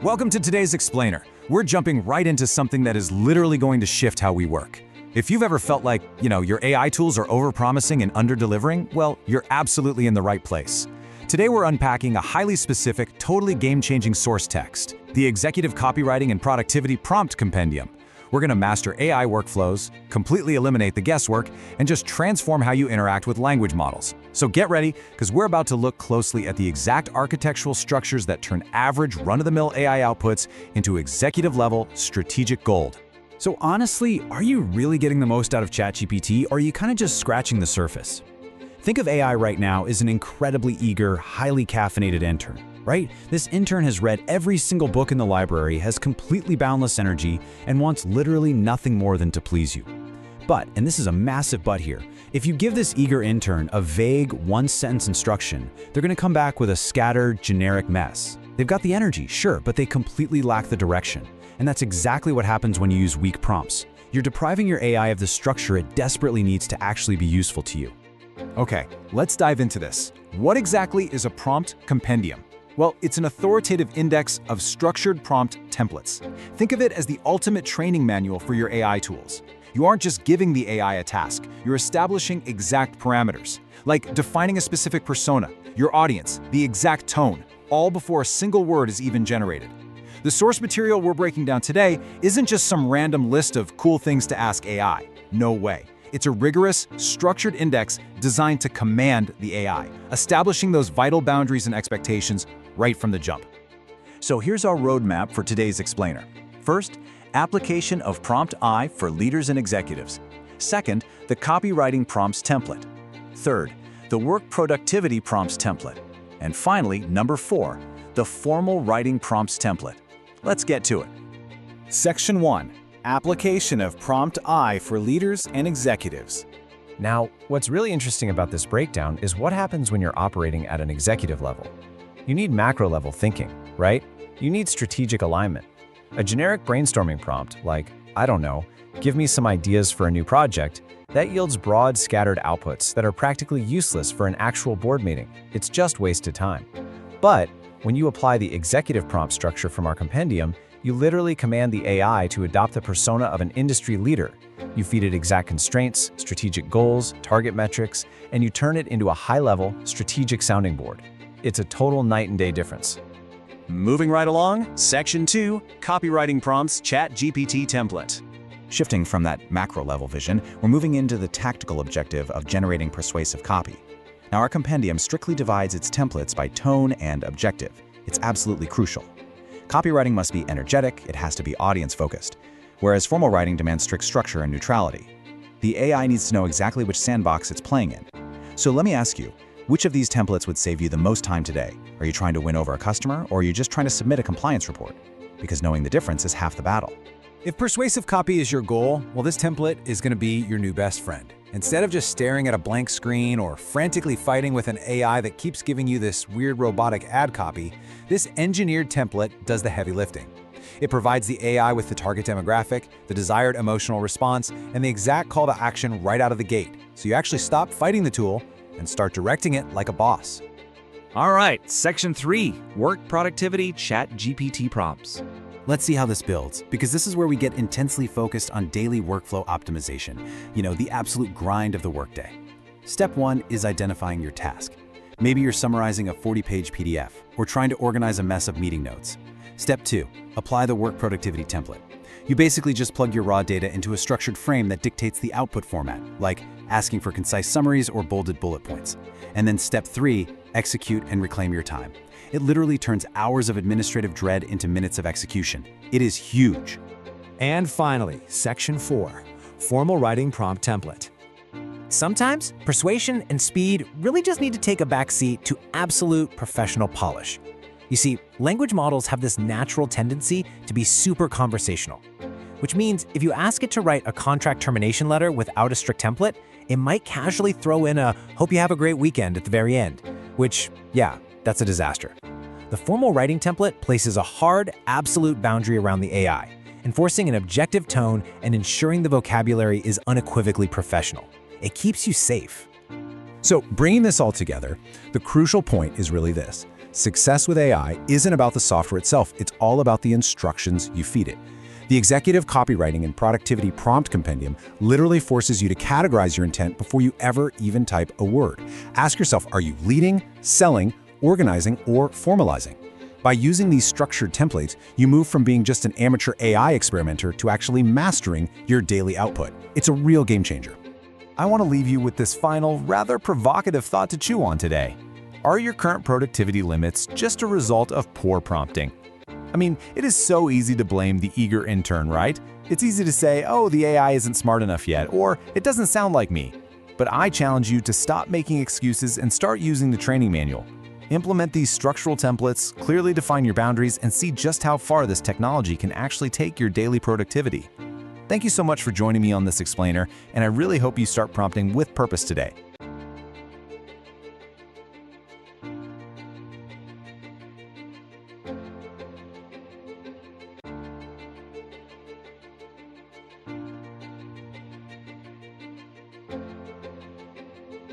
Welcome to today's Explainer. We're jumping right into something that is literally going to shift how we work. If you've ever felt like, your AI tools are overpromising and under-delivering, well, you're absolutely in the right place. Today we're unpacking a highly specific, totally game-changing source text, the Executive Copywriting and Productivity Prompt Compendium. We're going to master AI workflows, completely eliminate the guesswork, and just transform how you interact with language models. So get ready, because we're about to look closely at the exact architectural structures that turn average run-of-the-mill AI outputs into executive-level strategic gold. So honestly, are you really getting the most out of ChatGPT, or are you kind of just scratching the surface? Think of AI right now as an incredibly eager, highly caffeinated intern, right? This intern has read every single book in the library, has completely boundless energy, and wants literally nothing more than to please you. But, and this is a massive but here, if you give this eager intern a vague, one-sentence instruction, they're going to come back with a scattered, generic mess. They've got the energy, sure, but they completely lack the direction. And that's exactly what happens when you use weak prompts. You're depriving your AI of the structure it desperately needs to actually be useful to you. Okay, let's dive into this. What exactly is a prompt compendium? Well, it's an authoritative index of structured prompt templates. Think of it as the ultimate training manual for your AI tools. You aren't just giving the AI a task, you're establishing exact parameters, like defining a specific persona, your audience, the exact tone, all before a single word is even generated. The source material we're breaking down today isn't just some random list of cool things to ask AI. No way. It's a rigorous, structured index designed to command the AI, establishing those vital boundaries and expectations right from the jump. So here's our roadmap for today's Explainer. First, application of Prompt I for leaders and executives. Second, the copywriting prompts template. Third, the work productivity prompts template. And finally, number 4, the formal writing prompts template. Let's get to it. Section 1. Application of Prompt I for leaders and executives. Now, what's really interesting about this breakdown is what happens when you're operating at an executive level. You need macro-level thinking, right? You need strategic alignment. A generic brainstorming prompt, like, I don't know, give me some ideas for a new project, that yields broad, scattered outputs that are practically useless for an actual board meeting. It's just wasted time. But when you apply the executive prompt structure from our compendium, you literally command the AI to adopt the persona of an industry leader. You feed it exact constraints, strategic goals, target metrics, and you turn it into a high-level, strategic sounding board. It's a total night and day difference. Moving right along, Section 2, Copywriting Prompts ChatGPT Template. Shifting from that macro-level vision, we're moving into the tactical objective of generating persuasive copy. Now, our compendium strictly divides its templates by tone and objective. It's absolutely crucial. Copywriting must be energetic, it has to be audience-focused, whereas formal writing demands strict structure and neutrality. The AI needs to know exactly which sandbox it's playing in. So let me ask you, which of these templates would save you the most time today? Are you trying to win over a customer, or are you just trying to submit a compliance report? Because knowing the difference is half the battle. If persuasive copy is your goal, well, this template is going to be your new best friend. Instead of just staring at a blank screen or frantically fighting with an AI that keeps giving you this weird robotic ad copy, this engineered template does the heavy lifting. It provides the AI with the target demographic, the desired emotional response, and the exact call to action right out of the gate, so you actually stop fighting the tool and start directing it like a boss. All right, Section 3, Work Productivity ChatGPT Prompts. Let's see how this builds, because this is where we get intensely focused on daily workflow optimization, the absolute grind of the workday. Step 1 is identifying your task. Maybe you're summarizing a 40-page PDF or trying to organize a mess of meeting notes. Step 2, apply the work productivity template. You basically just plug your raw data into a structured frame that dictates the output format, like asking for concise summaries or bolded bullet points. And then Step 3, execute and reclaim your time. It literally turns hours of administrative dread into minutes of execution. It is huge. And finally, Section 4, Formal Writing Prompt Template. Sometimes, persuasion and speed really just need to take a backseat to absolute professional polish. You see, language models have this natural tendency to be super conversational, which means if you ask it to write a contract termination letter without a strict template, it might casually throw in a "hope you have a great weekend" at the very end, which, yeah, that's a disaster. The formal writing template places a hard, absolute boundary around the AI, enforcing an objective tone and ensuring the vocabulary is unequivocally professional. It keeps you safe. So, bringing this all together, the crucial point is really this. Success with AI isn't about the software itself, it's all about the instructions you feed it. The Executive Copywriting and Productivity Prompt Compendium literally forces you to categorize your intent before you ever even type a word. Ask yourself, are you leading, selling, organizing, or formalizing? By using these structured templates, you move from being just an amateur AI experimenter to actually mastering your daily output. It's a real game changer. I want to leave you with this final, rather provocative thought to chew on today. Are your current productivity limits just a result of poor prompting? I mean, it is so easy to blame the eager intern, right? It's easy to say, oh, the AI isn't smart enough yet, or it doesn't sound like me. But I challenge you to stop making excuses and start using the training manual. Implement these structural templates, clearly define your boundaries, and see just how far this technology can actually take your daily productivity. Thank you so much for joining me on this explainer, and I really hope you start prompting with purpose today.